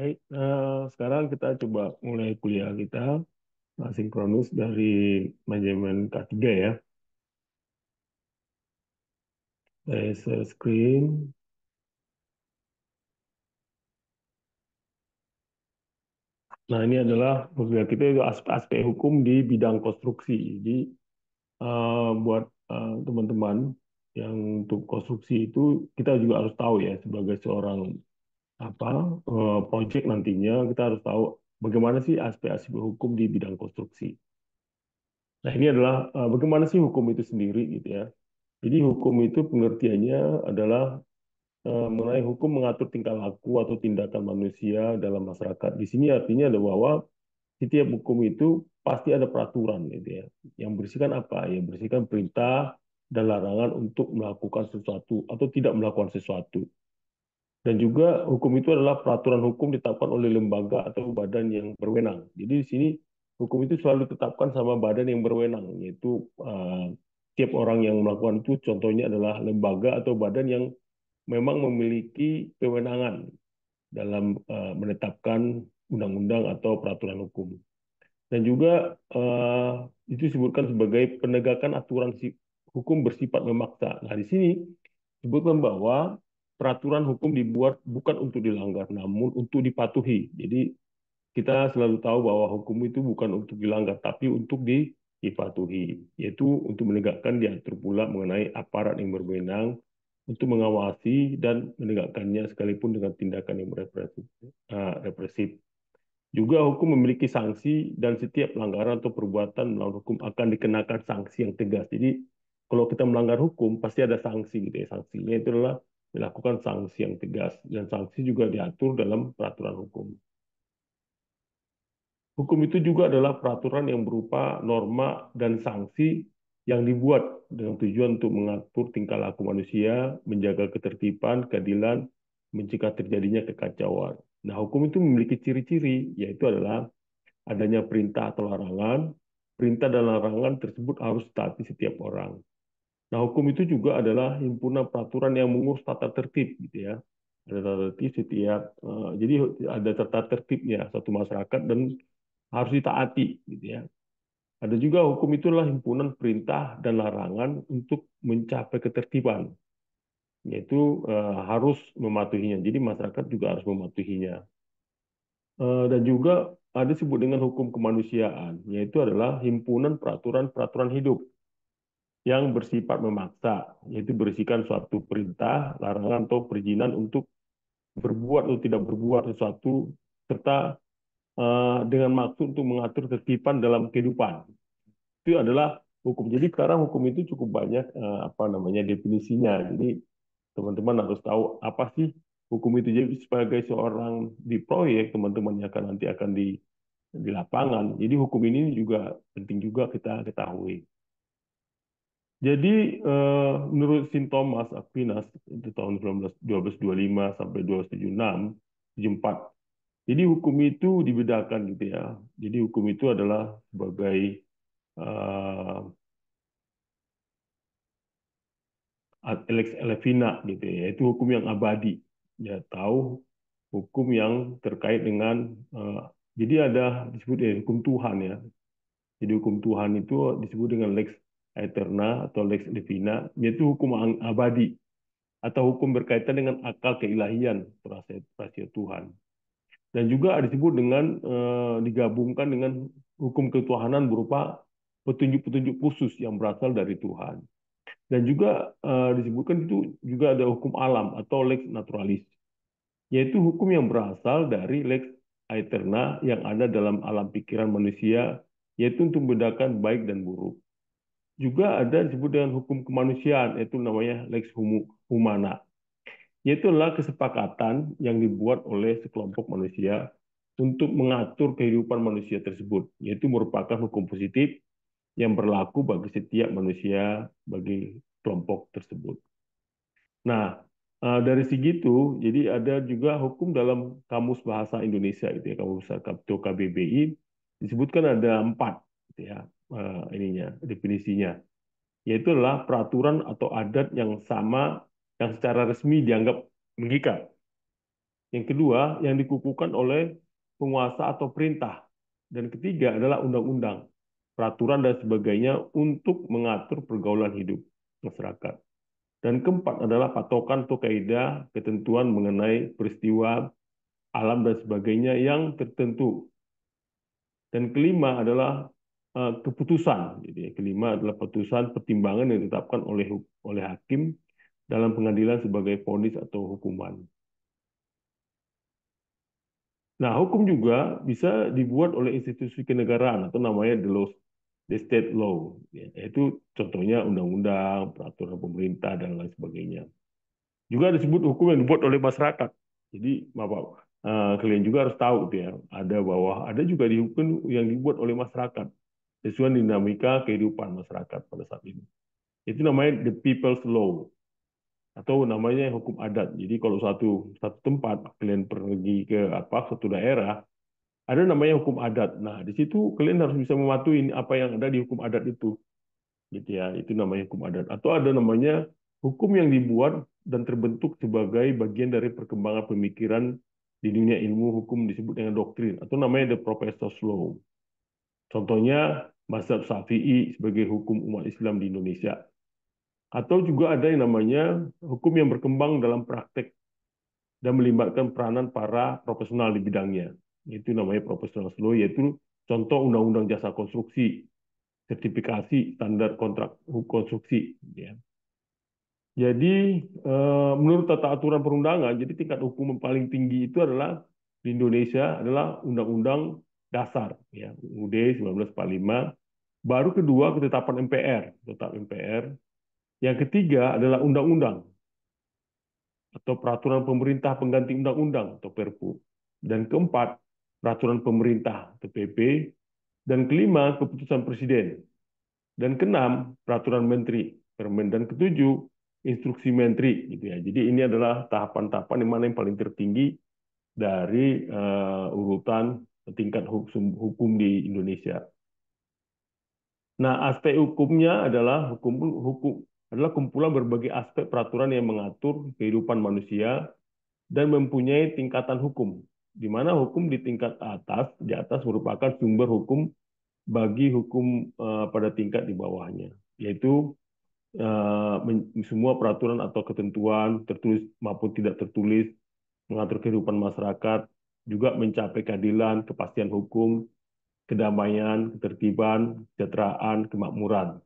Baik, sekarang kita coba mulai kuliah kita sinkronus dari manajemen K3 ya. Saya share screen. Nah, ini adalah kuliah kita itu aspek-aspek hukum di bidang konstruksi. Jadi, buat teman-teman yang untuk konstruksi itu kita juga harus tahu ya sebagai seorang project nantinya kita harus tahu bagaimana sih aspek-aspek hukum di bidang konstruksi. Nah, ini adalah bagaimana sih hukum itu sendiri gitu ya. Jadi hukum itu pengertiannya adalah mengenai hukum mengatur tingkah laku atau tindakan manusia dalam masyarakat. Di sini artinya ada bahwa setiap hukum itu pasti ada peraturan gitu ya. Yang berisikan apa? Yang berisikan perintah dan larangan untuk melakukan sesuatu atau tidak melakukan sesuatu. Dan juga hukum itu adalah peraturan hukum ditetapkan oleh lembaga atau badan yang berwenang. Jadi di sini hukum itu selalu ditetapkan sama badan yang berwenang, yaitu tiap orang yang melakukan itu contohnya adalah lembaga atau badan yang memang memiliki kewenangan dalam menetapkan undang-undang atau peraturan hukum. Dan juga itu disebutkan sebagai penegakan aturan hukum bersifat memaksa. Nah, di sini disebutkan bahwa peraturan hukum dibuat bukan untuk dilanggar, namun untuk dipatuhi. Jadi kita selalu tahu bahwa hukum itu bukan untuk dilanggar, tapi untuk dipatuhi, yaitu untuk menegakkan diatur pula mengenai aparat yang berwenang untuk mengawasi dan menegakkannya sekalipun dengan tindakan yang represif. Represif. Juga hukum memiliki sanksi dan setiap pelanggaran atau perbuatan melawan hukum akan dikenakan sanksi yang tegas. Jadi kalau kita melanggar hukum pasti ada sanksi gitu ya. Sanksinya itu adalah dilakukan sanksi yang tegas dan sanksi juga diatur dalam peraturan hukum. Hukum itu juga adalah peraturan yang berupa norma dan sanksi yang dibuat dengan tujuan untuk mengatur tingkah laku manusia, menjaga ketertiban, keadilan, mencegah terjadinya kekacauan. Nah, hukum itu memiliki ciri-ciri, yaitu adalah adanya perintah atau larangan. Perintah dan larangan tersebut harus ditaati setiap orang. Nah, hukum itu juga adalah himpunan peraturan yang mengurus tata tertib, gitu ya. Ada tata tertib setiap, jadi ada tata tertibnya satu masyarakat dan harus ditaati, gitu ya. Ada juga hukum itu adalah himpunan perintah dan larangan untuk mencapai ketertiban, yaitu harus mematuhinya. Jadi masyarakat juga harus mematuhinya. Dan juga ada disebut dengan hukum kemanusiaan, yaitu adalah himpunan peraturan-peraturan hidup yang bersifat memaksa, yaitu berisikan suatu perintah, larangan, atau perizinan untuk berbuat atau tidak berbuat sesuatu, serta dengan maksud untuk mengatur ketertiban dalam kehidupan. Itu adalah hukum. Jadi sekarang hukum itu cukup banyak definisinya. Jadi teman-teman harus tahu apa sih hukum itu. Jadi sebagai seorang di proyek, teman-teman yang nanti akan di lapangan. Jadi hukum ini juga penting juga kita ketahui. Jadi menurut Saint Thomas Aquinas itu tahun 1225 sampai 1276, 74. Jadi hukum itu dibedakan gitu ya. Jadi hukum itu adalah sebagai eh, lex elevina gitu ya, yaitu hukum yang abadi. Ya tahu hukum yang terkait dengan jadi ada disebut ya hukum Tuhan ya. Jadi hukum Tuhan itu disebut dengan lex aeterna atau lex divina, yaitu hukum abadi atau hukum berkaitan dengan akal keilahian, rahasia Tuhan. Dan juga disebut dengan digabungkan dengan hukum ketuhanan berupa petunjuk-petunjuk khusus yang berasal dari Tuhan. Dan juga disebutkan itu juga ada hukum alam atau lex naturalis, yaitu hukum yang berasal dari lex aeterna yang ada dalam alam pikiran manusia, yaitu untuk membedakan baik dan buruk. Juga ada disebut dengan hukum kemanusiaan, yaitu namanya lex humana, yaitu adalah kesepakatan yang dibuat oleh sekelompok manusia untuk mengatur kehidupan manusia tersebut, yaitu merupakan hukum positif yang berlaku bagi setiap manusia, bagi kelompok tersebut. Nah, dari segi itu, jadi ada juga hukum dalam Kamus Bahasa Indonesia, itu ya, Kamus Kapto KBBI, disebutkan ada 4, gitu ya, ininya, definisinya, yaitu adalah peraturan atau adat yang sama yang secara resmi dianggap mengikat. Yang kedua, yang dikukuhkan oleh penguasa atau perintah. Dan ketiga adalah undang-undang, peraturan dan sebagainya untuk mengatur pergaulan hidup masyarakat. Dan keempat adalah patokan atau kaidah ketentuan mengenai peristiwa alam dan sebagainya yang tertentu. Dan kelima adalah keputusan. Jadi kelima adalah putusan pertimbangan yang ditetapkan oleh hakim dalam pengadilan sebagai vonis atau hukuman. Nah, hukum juga bisa dibuat oleh institusi kenegaraan atau namanya the state law, ya, yaitu contohnya undang-undang, peraturan pemerintah dan lain sebagainya. Juga disebut hukum yang dibuat oleh masyarakat. Jadi, Bapak, kalian juga harus tahu tuh ya, ada bahwa ada juga di hukum yang dibuat oleh masyarakat sesuai dinamika kehidupan masyarakat pada saat ini. Itu namanya the people's law atau namanya hukum adat. Jadi kalau satu tempat kalian pergi ke suatu daerah, ada namanya hukum adat. Nah, di situ kalian harus bisa mematuhi apa yang ada di hukum adat itu. Gitu ya, itu namanya hukum adat. Atau ada namanya hukum yang dibuat dan terbentuk sebagai bagian dari perkembangan pemikiran di dunia ilmu hukum disebut dengan doktrin atau namanya the professor's law. Contohnya mazhab Syafi'i sebagai hukum umat Islam di Indonesia. Atau juga ada yang namanya hukum yang berkembang dalam praktek dan melibatkan peranan para profesional di bidangnya. Itu namanya professional law, yaitu contoh undang-undang jasa konstruksi, sertifikasi standar kontrak konstruksi. Ya. Jadi menurut tata aturan perundangan, jadi tingkat hukum yang paling tinggi itu adalah di Indonesia adalah Undang-Undang Dasar, ya, UUD 1945. Baru kedua ketetapan MPR, tetap MPR. Yang ketiga adalah undang-undang atau peraturan pemerintah pengganti undang-undang atau Perpu. Dan keempat, peraturan pemerintah atau PP. Dan kelima, keputusan presiden. Dan keenam, peraturan menteri, Permen. Dan ketujuh, instruksi menteri gitu ya. Jadi ini adalah tahapan-tahapan yang mana yang paling tertinggi dari urutan tingkat hukum di Indonesia. Nah, aspek hukumnya adalah hukum adalah kumpulan berbagai aspek peraturan yang mengatur kehidupan manusia dan mempunyai tingkatan hukum, di mana hukum di tingkat di atas merupakan sumber hukum bagi hukum pada tingkat di bawahnya, yaitu semua peraturan atau ketentuan tertulis maupun tidak tertulis mengatur kehidupan masyarakat, juga mencapai keadilan, kepastian hukum, kedamaian, ketertiban, kesejahteraan, kemakmuran.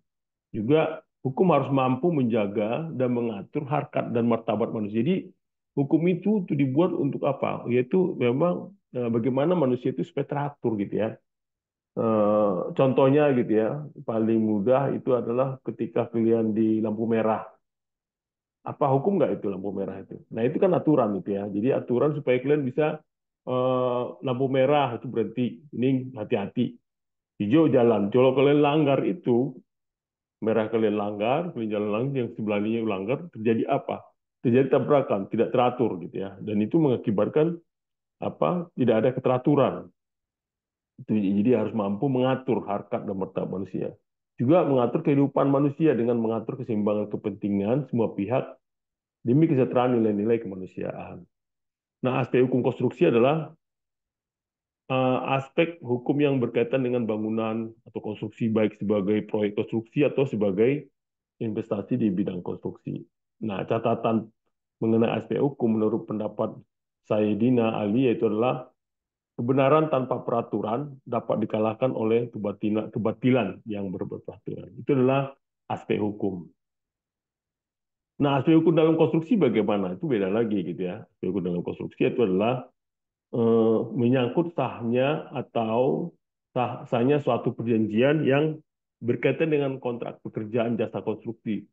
Juga hukum harus mampu menjaga dan mengatur harkat dan martabat manusia. Jadi hukum itu dibuat untuk apa? Yaitu memang bagaimana manusia itu supaya teratur gitu ya. Contohnya gitu ya, paling mudah itu adalah ketika kalian di lampu merah. Apa hukum nggak itu lampu merah itu? Nah itu kan aturan itu ya. Jadi aturan supaya kalian bisa lampu merah itu berhenti, ini hati-hati. Hijau jalan. Kalau kalian langgar itu, merah kalian langgar, kalian jalan langgar, yang sebelahnya langgar, terjadi apa? Terjadi tabrakan, tidak teratur gitu ya. Dan itu mengakibatkan tidak ada keteraturan. Jadi harus mampu mengatur harkat dan martabat manusia. Juga mengatur kehidupan manusia dengan mengatur keseimbangan kepentingan semua pihak demi kesejahteraan nilai-nilai kemanusiaan. Nah, aspek hukum konstruksi adalah aspek hukum yang berkaitan dengan bangunan atau konstruksi baik sebagai proyek konstruksi atau sebagai investasi di bidang konstruksi. Nah, catatan mengenai aspek hukum menurut pendapat Sayyidina Ali yaitu adalah kebenaran tanpa peraturan dapat dikalahkan oleh kebatilan yang berperaturan. Itu adalah aspek hukum. Nah, aspek hukum dalam konstruksi bagaimana? Itu beda lagi gitu ya. Aspek hukum dalam konstruksi itu adalah menyangkut sahnya atau sahnya suatu perjanjian yang berkaitan dengan kontrak pekerjaan jasa konstruksi,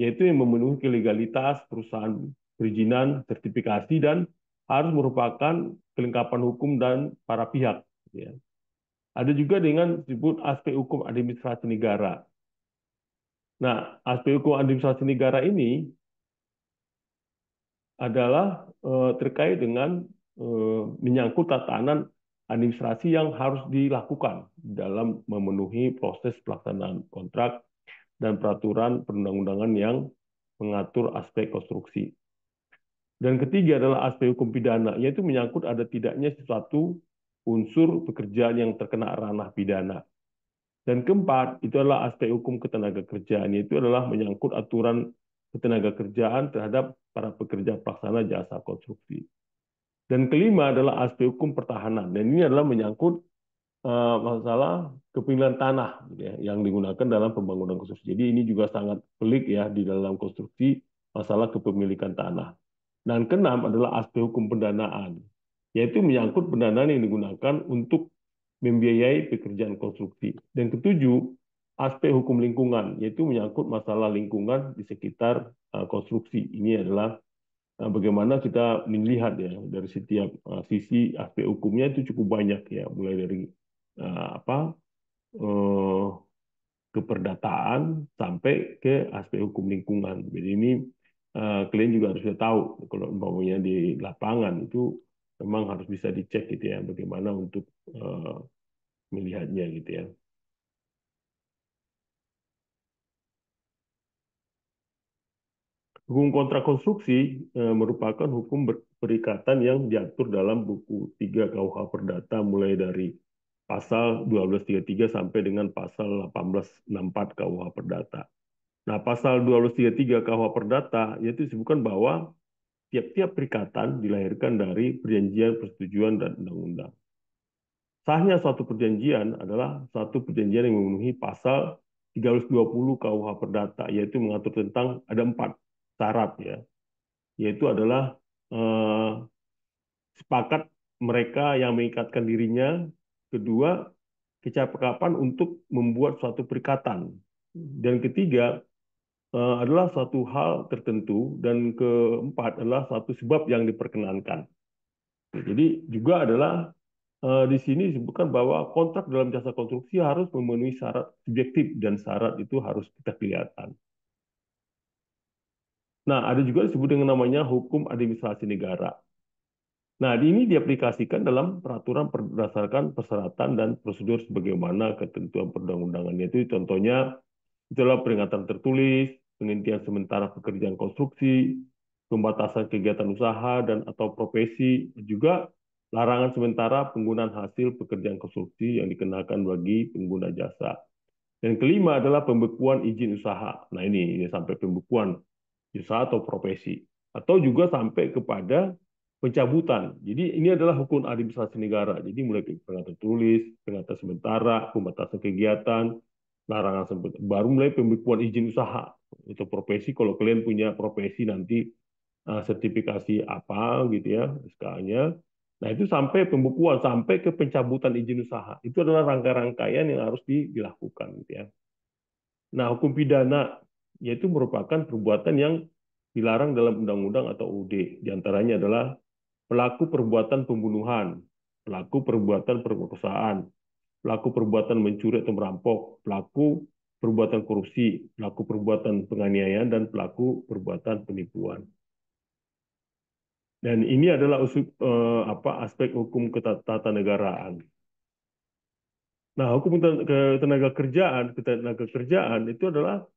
yaitu yang memenuhi legalitas perusahaan perizinan, sertifikasi, dan harus merupakan kelengkapan hukum dan para pihak. Ya. Ada juga dengan disebut aspek hukum administrasi negara. Nah, aspek hukum administrasi negara ini adalah terkait dengan menyangkut tatanan administrasi yang harus dilakukan dalam memenuhi proses pelaksanaan kontrak dan peraturan perundang-undangan yang mengatur aspek konstruksi. Dan ketiga adalah aspek hukum pidana, yaitu menyangkut ada tidaknya sesuatu unsur pekerjaan yang terkena ranah pidana. Dan keempat, itu adalah aspek hukum ketenagakerjaan, yaitu adalah menyangkut aturan ketenagakerjaan terhadap para pekerja pelaksana jasa konstruksi. Dan kelima adalah aspek hukum pertahanan, dan ini adalah menyangkut masalah kepemilikan tanah gitu ya, yang digunakan dalam pembangunan konstruksi. Jadi ini juga sangat pelik ya di dalam konstruksi masalah kepemilikan tanah. Dan keenam adalah aspek hukum pendanaan, yaitu menyangkut pendanaan yang digunakan untuk membiayai pekerjaan konstruksi. Dan ketujuh, aspek hukum lingkungan, yaitu menyangkut masalah lingkungan di sekitar konstruksi. Ini adalah bagaimana kita melihat ya dari setiap sisi aspek hukumnya itu cukup banyak ya, mulai dari apa eh, keperdataan sampai ke aspek hukum lingkungan. Jadi ini kalian juga harus tahu kalau umpamanya di lapangan itu memang harus bisa dicek gitu ya bagaimana untuk melihatnya gitu ya. Hukum kontrak konstruksi merupakan hukum perikatan yang diatur dalam buku 3 KUH Perdata mulai dari pasal 1233 sampai dengan pasal 1864 KUH Perdata. Nah, pasal 1233 KUH Perdata yaitu disebutkan bahwa tiap-tiap perikatan dilahirkan dari perjanjian, persetujuan, dan undang-undang. Sahnya suatu perjanjian adalah satu perjanjian yang memenuhi pasal 320 KUH Perdata, yaitu mengatur tentang ada 4 syarat ya, yaitu adalah eh, sepakat mereka yang mengikatkan dirinya, kedua kecakapan untuk membuat suatu perikatan, dan ketiga adalah suatu hal tertentu, dan keempat adalah suatu sebab yang diperkenankan. Jadi juga adalah di sini disebutkan bahwa kontrak dalam jasa konstruksi harus memenuhi syarat subjektif dan syarat itu harus kita kelihatan. Nah, ada juga disebut dengan namanya hukum administrasi negara. Nah, ini diaplikasikan dalam peraturan berdasarkan persyaratan dan prosedur sebagaimana ketentuan perundang-undangan. Yaitu contohnya itulah peringatan tertulis, penghentian sementara pekerjaan konstruksi, pembatasan kegiatan usaha dan atau profesi, juga larangan sementara penggunaan hasil pekerjaan konstruksi yang dikenakan bagi pengguna jasa. Dan kelima adalah pembekuan izin usaha. Nah ini sampai pembekuan usaha atau profesi. Atau juga sampai kepada pencabutan. Jadi ini adalah hukum administrasi negara. Jadi mulai peringatan tertulis, peringatan sementara, pembatasan kegiatan, larangan sementara, baru mulai pembekuan izin usaha. Itu profesi, kalau kalian punya profesi nanti sertifikasi apa gitu ya, SK-nya. Nah, itu sampai pembukuan, sampai ke pencabutan izin usaha. Itu adalah rangkaian yang harus dilakukan gitu ya. Nah, hukum pidana yaitu merupakan perbuatan yang dilarang dalam undang-undang atau UUD. Di antaranya adalah pelaku perbuatan pembunuhan, pelaku perbuatan perkosaan, pelaku perbuatan mencuri atau merampok, pelaku perbuatan korupsi, pelaku perbuatan penganiayaan, dan pelaku perbuatan penipuan. Dan ini adalah aspek hukum ketatanegaraan. Nah, hukum ketenaga kerjaan itu adalah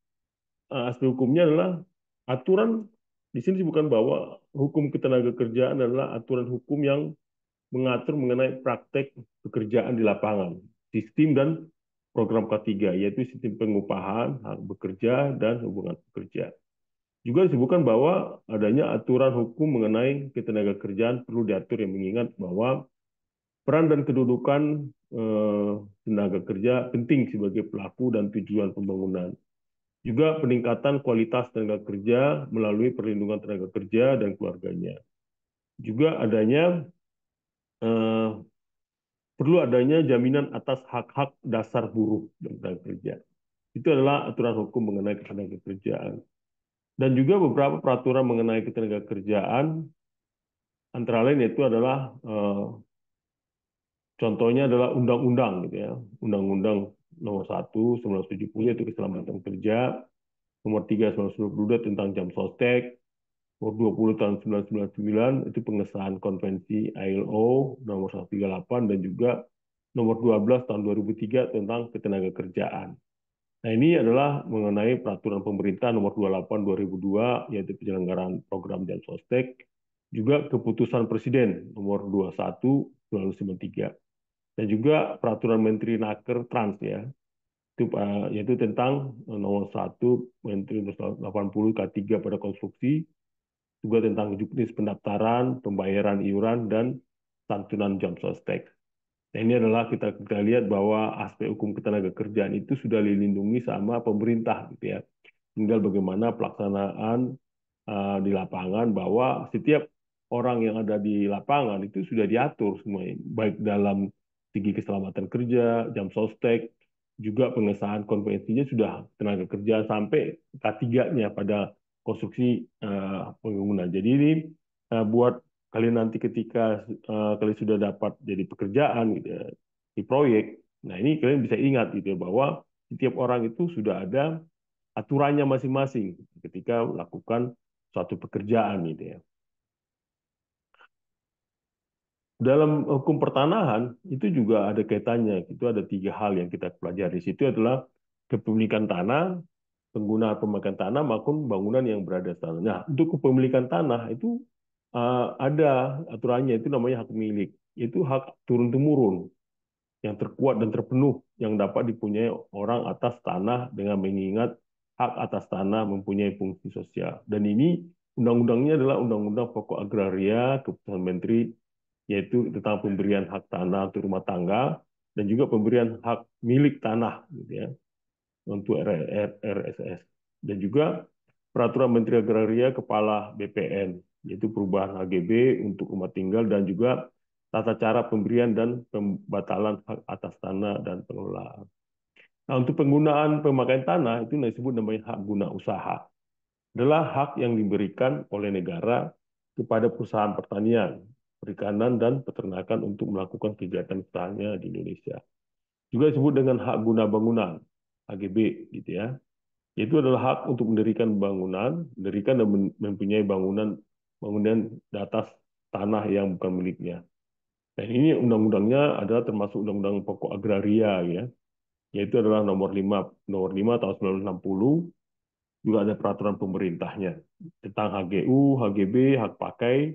aspek hukumnya adalah aturan. Di sini bukan bahwa hukum ketenaga kerjaan adalah aturan hukum yang mengatur mengenai praktek pekerjaan di lapangan, sistem dan program K3, yaitu sistem pengupahan, hak bekerja, dan hubungan pekerja. Juga disebutkan bahwa adanya aturan hukum mengenai ketenagakerjaan perlu diatur yang mengingat bahwa peran dan kedudukan tenaga kerja penting sebagai pelaku dan tujuan pembangunan. Juga peningkatan kualitas tenaga kerja melalui perlindungan tenaga kerja dan keluarganya. Juga adanya eh, perlu adanya jaminan atas hak-hak dasar buruh dan tenaga kerja. Itu adalah aturan hukum mengenai ketenaga kerjaan. Dan juga beberapa peraturan mengenai ketenaga kerjaan, antara lain itu adalah contohnya adalah undang-undang gitu ya. Undang-undang nomor 1 1970 itu keselamatan kerja, nomor 3 1992 tentang jam sostek, nomor 20 tahun 1999 itu pengesahan konvensi ILO nomor 138, dan juga nomor 12 tahun 2003 tentang ketenaga kerjaan. Nah, ini adalah mengenai peraturan pemerintah nomor 28 2002 yaitu penyelenggaraan program jam sostek, juga keputusan Presiden nomor 21 2093, dan juga peraturan Menteri Naker Trans ya, itu yaitu tentang nomor 1 Menteri 80 K3 pada konstruksi, juga tentang juknis pendaftaran, pembayaran iuran, dan santunan jam sostek. Nah, ini adalah kita lihat bahwa aspek hukum ketenagakerjaan itu sudah dilindungi sama pemerintah, gitu ya. Tinggal bagaimana pelaksanaan di lapangan, bahwa setiap orang yang ada di lapangan itu sudah diatur semuanya, baik dalam segi keselamatan kerja, jam sostek, juga pengesahan konvensinya sudah tenaga kerja sampai K3-nya pada konstruksi bangunan. Jadi ini buat kalian nanti ketika kalian sudah dapat jadi pekerjaan gitu ya, di proyek, nah ini kalian bisa ingat gitu ya, bahwa setiap orang itu sudah ada aturannya masing-masing ketika melakukan suatu pekerjaan gitu ya. Dalam hukum pertanahan itu juga ada kaitannya. Itu ada 3 hal yang kita pelajari. Situ adalah kepemilikan tanah, penggunaan pemakaian tanah maupun bangunan yang berada di tanah. Nah, untuk kepemilikan tanah itu ada aturannya, itu namanya hak milik. Itu hak turun temurun yang terkuat dan terpenuh yang dapat dipunyai orang atas tanah dengan mengingat hak atas tanah mempunyai fungsi sosial. Dan ini undang-undangnya adalah Undang-Undang Pokok Agraria Keputusan Menteri, yaitu tentang pemberian hak tanah untuk rumah tangga dan juga pemberian hak milik tanah gitu ya, untuk RSS, dan juga Peraturan Menteri Agraria Kepala BPN, yaitu perubahan HGB untuk rumah tinggal, dan juga tata cara pemberian dan pembatalan hak atas tanah dan pengelolaan. Nah, untuk penggunaan pemakaian tanah itu disebut namanya hak guna usaha. Adalah hak yang diberikan oleh negara kepada perusahaan pertanian, perikanan, dan peternakan untuk melakukan kegiatan usahanya di Indonesia. Juga disebut dengan hak guna bangunan, HGB gitu ya. Itu adalah hak untuk mendirikan bangunan, mendirikan dan mempunyai bangunan di atas tanah yang bukan miliknya. Dan ini undang-undangnya adalah termasuk Undang-Undang Pokok Agraria ya, yaitu adalah nomor 5 tahun 1960. Juga ada peraturan pemerintahnya tentang HGU, HGB, hak pakai,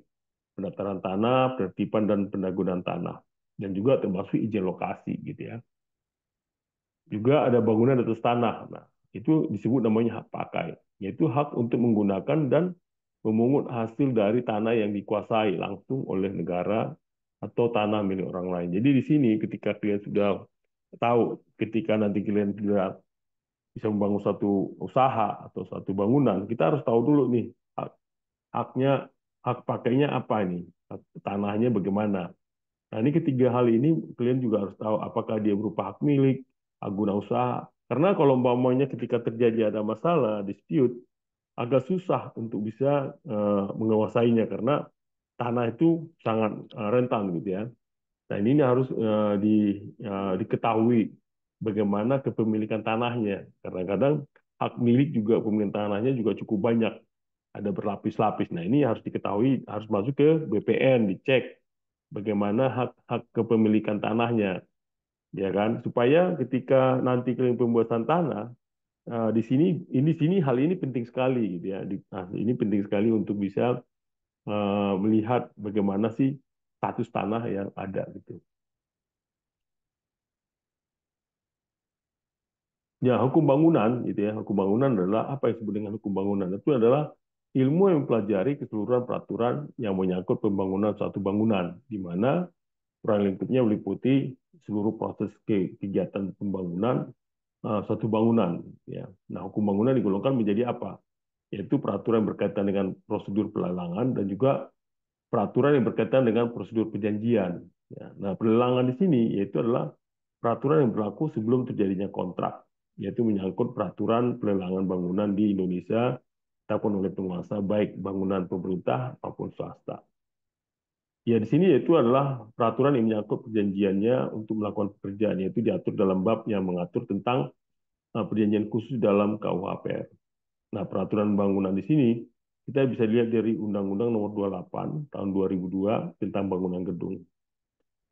pendaftaran tanah, penertiban dan pendagunan tanah, dan juga termasuk izin lokasi gitu ya. Juga ada bangunan di atas tanah. Nah, itu disebut namanya hak pakai, yaitu hak untuk menggunakan dan memungut hasil dari tanah yang dikuasai langsung oleh negara atau tanah milik orang lain. Jadi di sini ketika kalian sudah tahu, ketika nanti kalian sudah bisa membangun satu usaha atau satu bangunan, kita harus tahu dulu nih haknya, hak pakainya apa ini, tanahnya bagaimana. Nah, ini ketiga hal ini kalian juga harus tahu apakah dia berupa hak milik, hak guna usaha. Karena kalau umpamanya ketika terjadi ada masalah, dispute, agak susah untuk bisa menguasainya karena tanah itu sangat rentan gitu ya. Nah, ini harus diketahui bagaimana kepemilikan tanahnya. Kadang-kadang hak milik juga pemilikan tanahnya juga cukup banyak, ada berlapis-lapis. Nah, ini harus diketahui, harus masuk ke BPN, dicek bagaimana hak kepemilikan tanahnya, ya kan? Supaya ketika nanti kalian pembuatan tanah, di sini hal ini penting sekali, gitu ya. Nah, ini penting sekali untuk bisa melihat bagaimana sih status tanah yang ada, gitu. Ya, hukum bangunan, gitu ya. Hukum bangunan adalah apa yang disebut dengan hukum bangunan. Itu adalah ilmu yang mempelajari keseluruhan peraturan yang menyangkut pembangunan suatu bangunan, di mana peran lingkupnya meliputi seluruh proses kegiatan pembangunan suatu bangunan. Ya. Nah, hukum bangunan digolongkan menjadi apa? Yaitu peraturan yang berkaitan dengan prosedur pelelangan dan juga peraturan yang berkaitan dengan prosedur perjanjian. Ya. Nah, pelelangan di sini yaitu adalah peraturan yang berlaku sebelum terjadinya kontrak, yaitu menyangkut peraturan pelelangan bangunan di Indonesia dilakukan oleh penguasa baik bangunan pemerintah maupun swasta. Ya, di sini yaitu adalah peraturan yang menyangkut perjanjiannya untuk melakukan pekerjaan, yaitu diatur dalam bab yang mengatur tentang perjanjian khusus dalam KUHP. Nah, peraturan bangunan di sini kita bisa lihat dari Undang-Undang Nomor 28 tahun 2002 tentang bangunan gedung.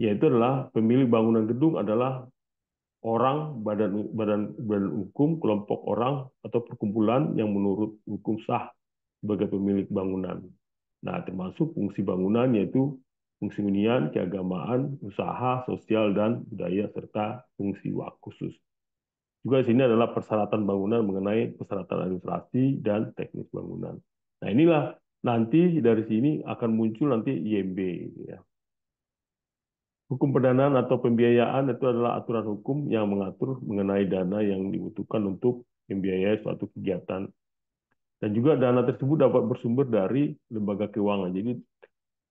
Yaitu adalah pemilik bangunan gedung adalah orang, badan hukum, kelompok orang atau perkumpulan yang menurut hukum sah sebagai pemilik bangunan. Nah, termasuk fungsi bangunan yaitu fungsi hunian, keagamaan, usaha, sosial, dan budaya, serta fungsi wak khusus. Juga di sini adalah persyaratan bangunan mengenai persyaratan administrasi dan teknis bangunan. Nah, inilah nanti dari sini akan muncul nanti IMB, gitu ya. Hukum pendanaan atau pembiayaan itu adalah aturan hukum yang mengatur mengenai dana yang dibutuhkan untuk membiayai suatu kegiatan. Dan juga dana tersebut dapat bersumber dari lembaga keuangan. Jadi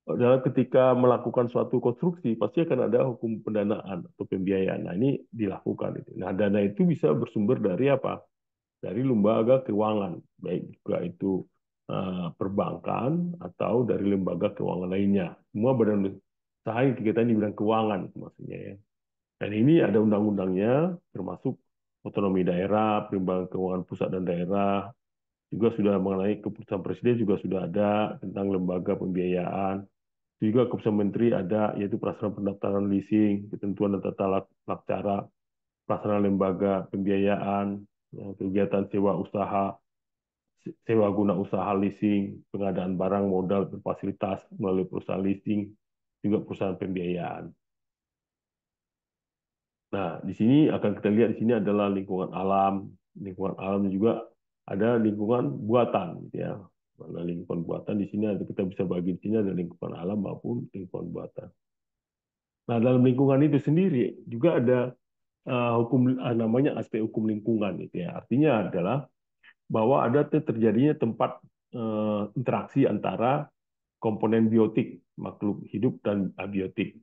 dalam ketika melakukan suatu konstruksi pasti akan ada hukum pendanaan atau pembiayaan. Nah, ini dilakukan itu. Nah, dana itu bisa bersumber dari apa? Dari lembaga keuangan, baik juga itu perbankan atau dari lembaga keuangan lainnya. Semua badan usaha yang kegiatan di bidang keuangan maksudnya ya. Dan ini ada undang-undangnya, termasuk otonomi daerah, perimbangan keuangan pusat dan daerah, juga sudah mengenai keputusan presiden juga sudah ada tentang lembaga pembiayaan. Juga keputusan menteri ada, yaitu peraturan pendaftaran leasing, ketentuan dan tata laksana pelaksanaan lembaga pembiayaan, ya, kegiatan sewa usaha, sewa guna usaha leasing, pengadaan barang modal berfasilitas melalui perusahaan leasing, juga perusahaan pembiayaan. Nah, di sini akan kita lihat di sini adalah lingkungan alam. Lingkungan alam juga ada lingkungan buatan, gitu ya. Nah, lingkungan buatan di sini ada, kita bisa bagi di sini ada lingkungan alam maupun lingkungan buatan. Nah, dalam lingkungan itu sendiri juga ada hukum namanya aspek hukum lingkungan, gitu ya. Artinya adalah bahwa ada terjadinya tempat interaksi antara komponen biotik, makhluk hidup dan abiotik.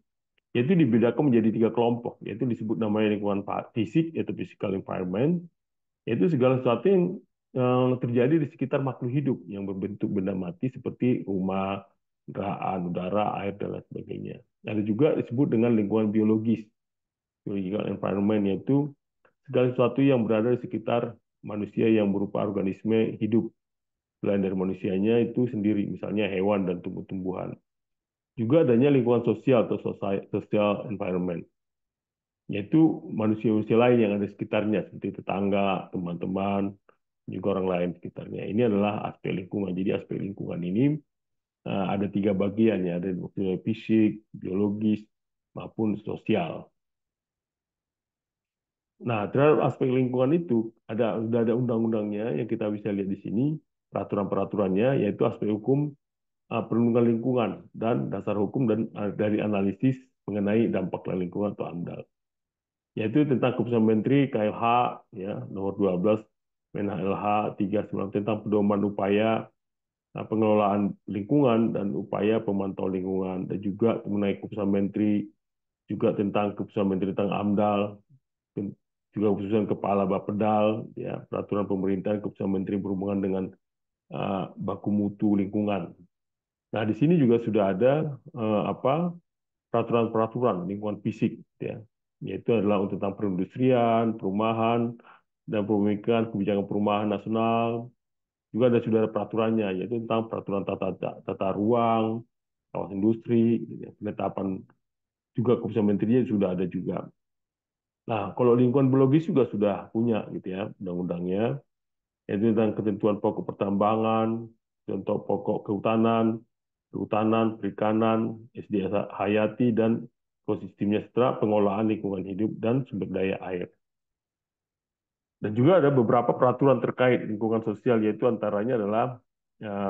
Yaitu dibedakan menjadi tiga kelompok, yaitu disebut namanya lingkungan fisik, yaitu physical environment, yaitu segala sesuatu yang terjadi di sekitar makhluk hidup yang berbentuk benda mati seperti rumah, kendaraan, udara, air, dan lain sebagainya. Ada juga disebut dengan lingkungan biologis, biological environment, yaitu segala sesuatu yang berada di sekitar manusia yang berupa organisme hidup. Selain dari manusianya itu sendiri, misalnya hewan dan tumbuh-tumbuhan. Juga adanya lingkungan sosial atau social environment, yaitu manusia-manusia lain yang ada di sekitarnya, seperti tetangga, teman-teman, juga orang lain sekitarnya. Ini adalah aspek lingkungan. Jadi aspek lingkungan ini ada tiga bagian ya, ada fisik, biologis, maupun sosial. Nah, terhadap aspek lingkungan itu sudah ada undang-undangnya yang kita bisa lihat di sini, peraturan-peraturannya, yaitu aspek hukum perlindungan lingkungan dan dasar hukum dan dari analisis mengenai dampak lingkungan atau AMDAL. Yaitu tentang keputusan Menteri KLH ya nomor 12 Menha LH 39 tentang pedoman upaya pengelolaan lingkungan dan upaya pemantauan lingkungan, dan juga mengenai keputusan Menteri juga tentang keputusan Menteri tentang AMDAL, juga keputusan Kepala Bapedal, ya peraturan pemerintahan keputusan Menteri berhubungan dengan baku mutu lingkungan. Nah, di sini juga sudah ada peraturan-peraturan lingkungan fisik, ya, yaitu adalah tentang perindustrian, perumahan, dan pemilikan kebijakan perumahan nasional. Juga sudah ada peraturannya, yaitu tentang peraturan tata ruang, kawasan industri, gitu ya. Penetapan juga keputusan menterinya sudah ada juga. Nah, kalau lingkungan biologis juga sudah punya, gitu ya, undang-undangnya, yaitu tentang ketentuan pokok pertambangan, contoh pokok kehutanan, perikanan, SDA hayati, dan ekosistemnya serta pengolahan lingkungan hidup dan sumber daya air. Dan juga ada beberapa peraturan terkait lingkungan sosial, yaitu antaranya adalah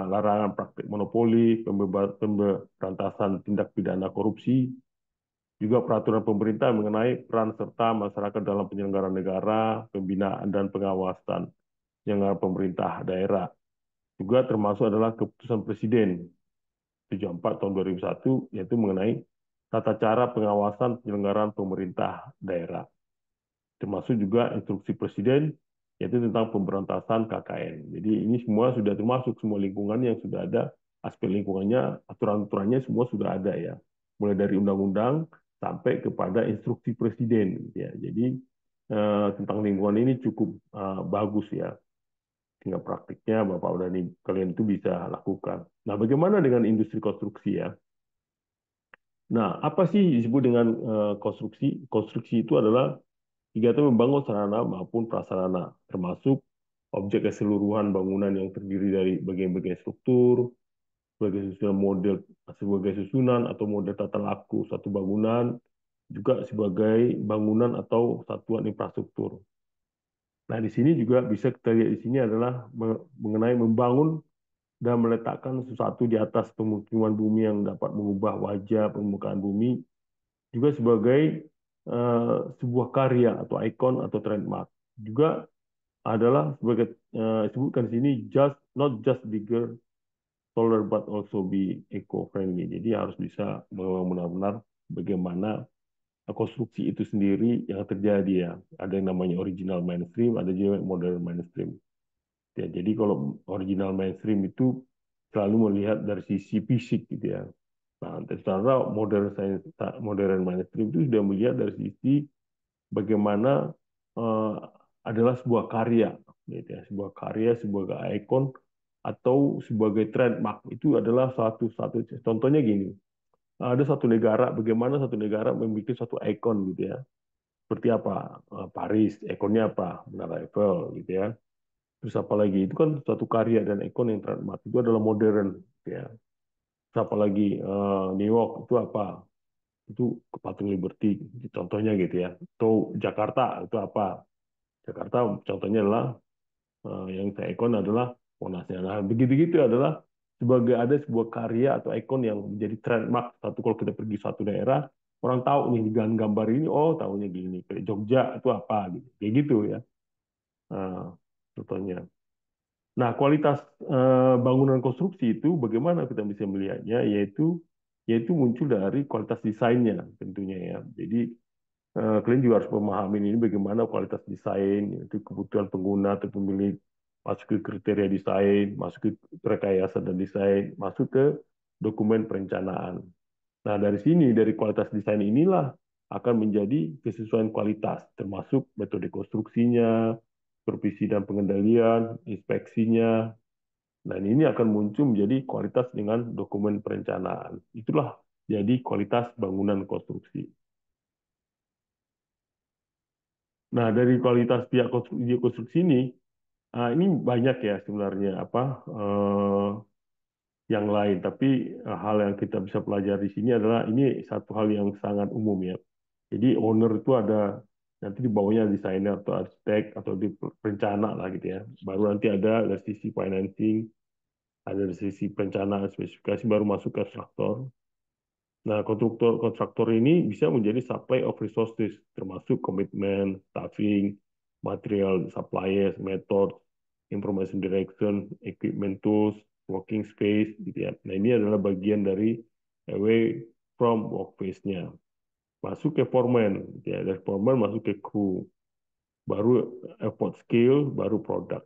larangan praktik monopoli, pemberantasan tindak pidana korupsi, juga peraturan pemerintah mengenai peran serta masyarakat dalam penyelenggaraan negara, pembinaan dan pengawasan penyelenggara pemerintah daerah. Juga termasuk adalah keputusan Presiden 74 tahun 2001, yaitu mengenai tata cara pengawasan penyelenggaraan pemerintah daerah. Termasuk juga instruksi Presiden, yaitu tentang pemberantasan KKN. Jadi ini semua sudah termasuk, semua lingkungan yang sudah ada, aspek lingkungannya, aturan-aturannya semua sudah ada ya. Mulai dari undang-undang sampai kepada instruksi Presiden. Ya. Jadi tentang lingkungan ini cukup bagus ya. Tinggal praktiknya Bapak udah nih, kalian itu bisa lakukan. Nah, bagaimana dengan industri konstruksi ya? Nah, apa sih disebut dengan konstruksi? Konstruksi itu adalah kegiatan membangun sarana maupun prasarana, termasuk objek keseluruhan bangunan yang terdiri dari bagian-bagian struktur, sebagai susunan atau model tata laku satu bangunan, juga sebagai bangunan atau satuan infrastruktur. Nah, di sini juga bisa kita lihat di sini adalah mengenai membangun dan meletakkan sesuatu di atas pemukiman bumi yang dapat mengubah wajah permukaan bumi, juga sebagai sebuah karya atau ikon atau trademark. Juga adalah sebagai disebutkan di sini not just bigger, taller, but also be eco-friendly. Jadi harus bisa benar-benar bagaimana konstruksi itu sendiri yang terjadi ya. Ada yang namanya original mainstream, ada juga modern mainstream. Ya, jadi kalau original mainstream itu selalu melihat dari sisi fisik gitu ya. Nah, secara modern mainstream itu sudah melihat dari sisi bagaimana eh, adalah sebuah karya, gitu ya. Sebuah karya, sebuah ikon atau sebagai trademark itu adalah satu contohnya gini. Ada satu negara, bagaimana satu negara membuat satu ikon gitu ya. Seperti apa? Paris, ikonnya apa? Menara Eiffel gitu ya. Terus apa lagi? Itu kan suatu karya dan ikon yang trademark. Itu adalah modern gitu ya. Terus apa lagi? New York itu apa? Itu Patung Liberty contohnya gitu ya. Atau Jakarta itu apa? Jakarta contohnya adalah yang saya ikon adalah Monasnya. Nah, begitu-gitu adalah sebagai ada sebuah karya atau ikon yang menjadi trademark satu kalau kita pergi suatu daerah, orang tahu nih dengan gambar ini, oh tahunya gini. Kayak Jogja itu apa gitu. Kayak gitu ya. Nah, contohnya. Nah, kualitas bangunan konstruksi itu bagaimana kita bisa melihatnya, yaitu muncul dari kualitas desainnya tentunya ya. Jadi kalian juga harus memahami ini bagaimana kualitas desain, itu kebutuhan pengguna atau pemilik, masuk ke kriteria desain, masuk ke rekayasa dan desain, masuk ke dokumen perencanaan. Nah, dari sini, dari kualitas desain inilah akan menjadi kesesuaian kualitas, termasuk metode konstruksinya, supervisi dan pengendalian, inspeksinya. Dan ini akan muncul menjadi kualitas dengan dokumen perencanaan. Itulah jadi kualitas bangunan konstruksi. Nah, dari kualitas pihak konstruksi ini banyak ya sebenarnya yang lain. Tapi hal yang kita bisa pelajari di sini adalah ini satu hal yang sangat umum ya. Jadi owner itu ada nanti di bawahnya desainer atau arsitek atau di perencana lah gitu ya. Baru nanti ada dari sisi financing, ada dari sisi perencanaan spesifikasi, baru masuk ke kontraktor. Nah, kontraktor ini bisa menjadi supply of resources, termasuk komitmen, staffing, material suppliers, method, information direction, equipment tools, working space, gitu ya. Nah, ini adalah bagian dari away from workplace-nya. Masuk ke foreman, gitu ya. Dari foreman masuk ke crew, baru effort skill, baru produk.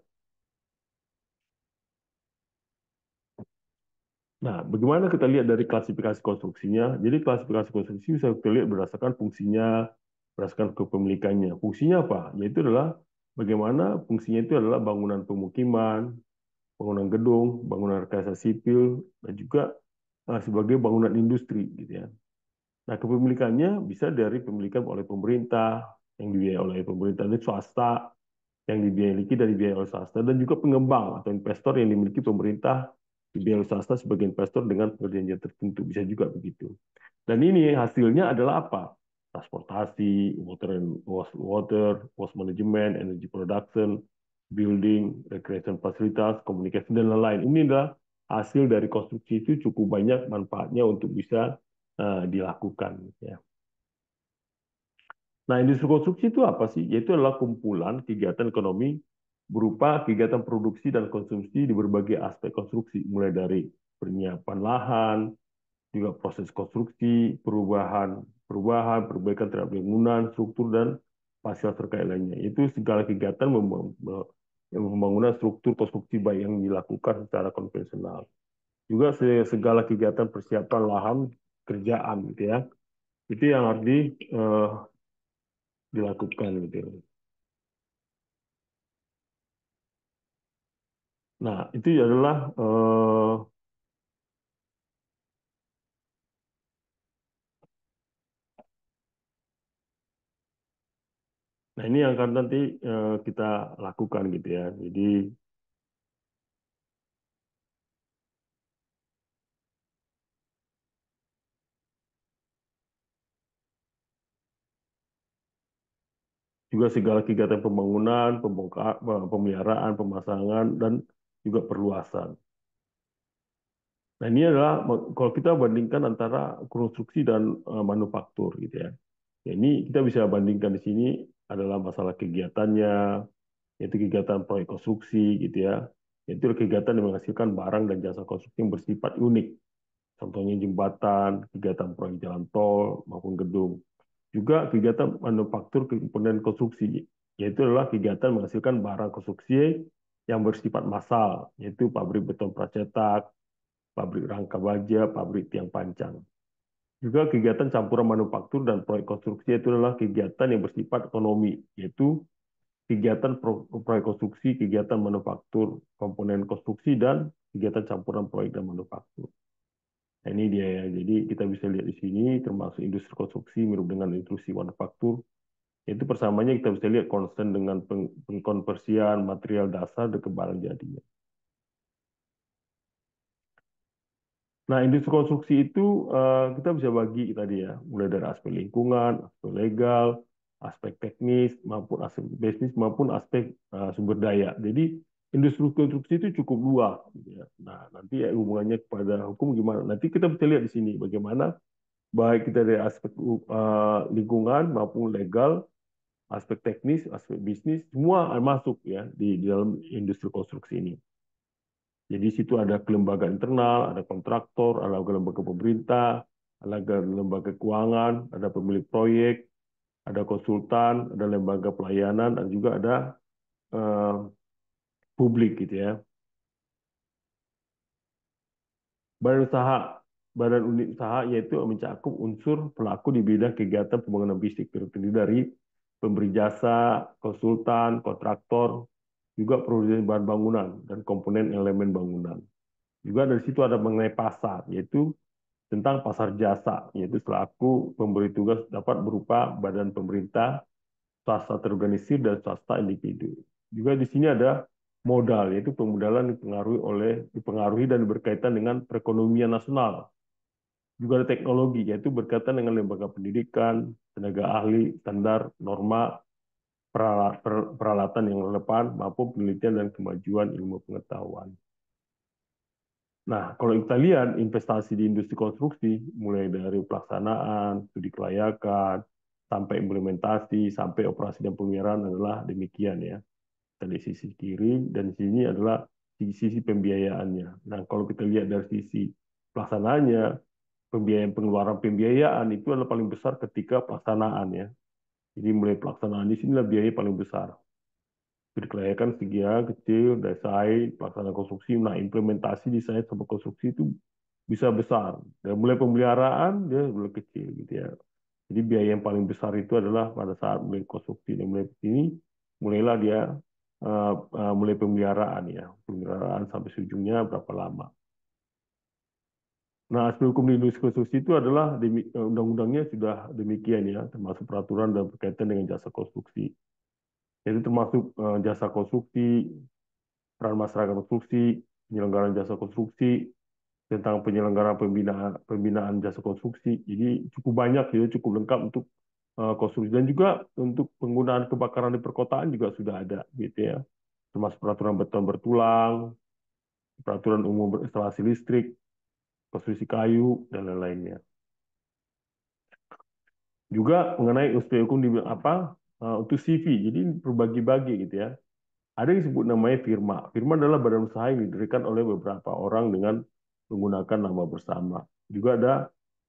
Nah, bagaimana kita lihat dari klasifikasi konstruksinya? Jadi klasifikasi konstruksi bisa kita lihat berdasarkan fungsinya, berdasarkan kepemilikannya. Fungsinya apa? Yaitu adalah bagaimana fungsinya itu adalah bangunan pemukiman, bangunan gedung, bangunan rekayasa sipil, dan juga sebagai bangunan industri, gitu ya. Nah, kepemilikannya bisa dari pemilikan oleh pemerintah, yang dibiayai oleh pemerintah, dan swasta, yang dimiliki dari biaya oleh swasta, dan juga pengembang atau investor yang dimiliki pemerintah dibiayai oleh swasta sebagai investor dengan perjanjian tertentu, bisa juga begitu. Dan ini hasilnya adalah apa? Transportasi, waste management, energy production, building, recreation fasilitas, komunikasi dan lain-lain. Ini adalah hasil dari konstruksi itu cukup banyak manfaatnya untuk bisa dilakukan. Ya. Nah, industri konstruksi itu apa sih? Yaitu adalah kumpulan kegiatan ekonomi berupa kegiatan produksi dan konsumsi di berbagai aspek konstruksi, mulai dari penyiapan lahan, juga proses konstruksi, perbaikan terhadap bangunan, struktur, dan fasilitas terkait lainnya. Itu segala kegiatan pembangunan struktur konstruksi baik yang dilakukan secara konvensional. Juga segala kegiatan persiapan lahan kerjaan, gitu ya. Itu yang harus dilakukan, gitu. Nah, itu adalah nah ini yang akan nanti kita lakukan gitu ya. Jadi juga segala kegiatan pembangunan, pemeliharaan, pemasangan, dan juga perluasan. Nah, ini adalah kalau kita bandingkan antara konstruksi dan manufaktur gitu ya. Ya, ini kita bisa bandingkan di sini adalah masalah kegiatannya, yaitu kegiatan proyek konstruksi gitu ya. Yaitu kegiatan yang menghasilkan barang dan jasa konstruksi yang bersifat unik. Contohnya jembatan, kegiatan proyek jalan tol maupun gedung. Juga kegiatan manufaktur komponen konstruksi, yaitu adalah kegiatan menghasilkan barang konstruksi yang bersifat massal, yaitu pabrik beton pracetak, pabrik rangka baja, pabrik tiang pancang. Juga kegiatan campuran manufaktur dan proyek konstruksi itu adalah kegiatan yang bersifat ekonomi, yaitu kegiatan proyek konstruksi, kegiatan manufaktur, komponen konstruksi, dan kegiatan campuran proyek dan manufaktur. Nah, ini dia ya. Jadi kita bisa lihat di sini termasuk industri konstruksi mirip dengan industri manufaktur. Itu persamaannya kita bisa lihat konsisten dengan pengkonversian material dasar ke barang jadinya. Nah, industri konstruksi itu kita bisa bagi tadi ya, mulai dari aspek lingkungan, aspek legal, aspek teknis, maupun aspek bisnis, maupun aspek sumber daya. Jadi, industri konstruksi itu cukup luas. Gitu ya. Nah, nanti ya, hubungannya kepada hukum gimana? Nanti kita bisa lihat di sini bagaimana baik kita dari aspek lingkungan maupun legal, aspek teknis, aspek bisnis, semua masuk ya di dalam industri konstruksi ini. Jadi di situ ada kelembagaan internal, ada kontraktor, ada lembaga pemerintah, ada lembaga keuangan, ada pemilik proyek, ada konsultan, ada lembaga pelayanan, dan juga ada eh, publik gitu ya. Badan usaha, badan unit usaha yaitu mencakup unsur pelaku di bidang kegiatan pembangunan bisnis terdiri dari pemberi jasa, konsultan, kontraktor, juga produsen bahan bangunan dan komponen elemen bangunan. Juga dari situ ada mengenai pasar, yaitu tentang pasar jasa, yaitu selaku pemberi tugas dapat berupa badan pemerintah, swasta terorganisir, dan swasta individu. Juga di sini ada modal, yaitu pemodalan dipengaruhi dan berkaitan dengan perekonomian nasional. Juga ada teknologi, yaitu berkaitan dengan lembaga pendidikan, tenaga ahli, standar, norma, peralatan yang relevan, maupun penelitian dan kemajuan ilmu pengetahuan. Nah, kalau kita lihat investasi di industri konstruksi, mulai dari pelaksanaan, studi kelayakan, sampai implementasi, sampai operasi dan pemeliharaan adalah demikian ya. Dari sisi kiri, dan di sini adalah sisi pembiayaannya. Nah, kalau kita lihat dari sisi pelaksanaannya, pembiayaan pengeluaran pembiayaan itu adalah paling besar ketika pelaksanaan ya. Jadi mulai pelaksanaan di sinilah biaya paling besar. Kelayakan sekian kecil, desain, pelaksanaan konstruksi, nah implementasi desain sama konstruksi itu bisa besar. Dan mulai pemeliharaan dia mulai kecil gitu ya. Jadi biaya yang paling besar itu adalah pada saat mulai konstruksi dan mulai ini mulailah dia mulai pemeliharaan ya. Pemeliharaan sampai ujungnya berapa lama. Nah, aspek hukum di industri konstruksi itu adalah undang-undangnya sudah demikian ya, termasuk peraturan dan berkaitan dengan jasa konstruksi. Jadi termasuk jasa konstruksi, peran masyarakat konstruksi, penyelenggaraan jasa konstruksi, tentang penyelenggaraan pembinaan jasa konstruksi. Jadi cukup banyak ya, cukup lengkap untuk konstruksi dan juga untuk penggunaan kebakaran di perkotaan juga sudah ada gitu ya. Termasuk peraturan beton bertulang, peraturan umum instalasi listrik, konstruksi kayu dan lain-lainnya. Juga mengenai usul hukum di apa untuk CV. Jadi berbagi-bagi gitu ya. Ada yang disebut namanya firma. Firma adalah badan usaha yang didirikan oleh beberapa orang dengan menggunakan nama bersama. Juga ada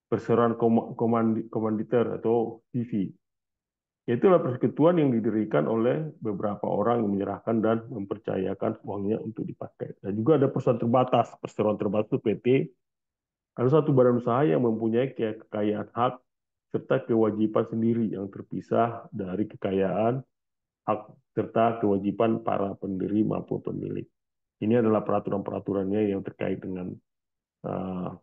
perseroan komanditer atau CV. Itulah persekutuan yang didirikan oleh beberapa orang yang menyerahkan dan mempercayakan uangnya untuk dipakai. Dan juga ada perusahaan terbatas. Perseroan terbatas itu PT. Ada satu badan usaha yang mempunyai kekayaan hak serta kewajiban sendiri yang terpisah dari kekayaan hak serta kewajiban para pendiri maupun pemilik. Ini adalah peraturan-peraturannya yang terkait dengan uh,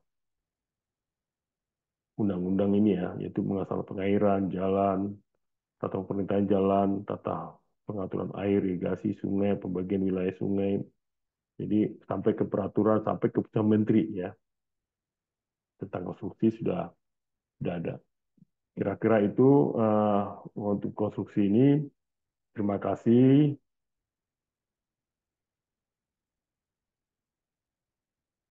undang-undang ini ya, yaitu mengasal pengairan, jalan, tata pemerintahan jalan, tata pengaturan air, irigasi sungai, pembagian wilayah sungai. Jadi sampai ke peraturan, sampai ke keputusan menteri ya tentang konstruksi sudah ada. Kira-kira itu untuk konstruksi ini. Terima kasih.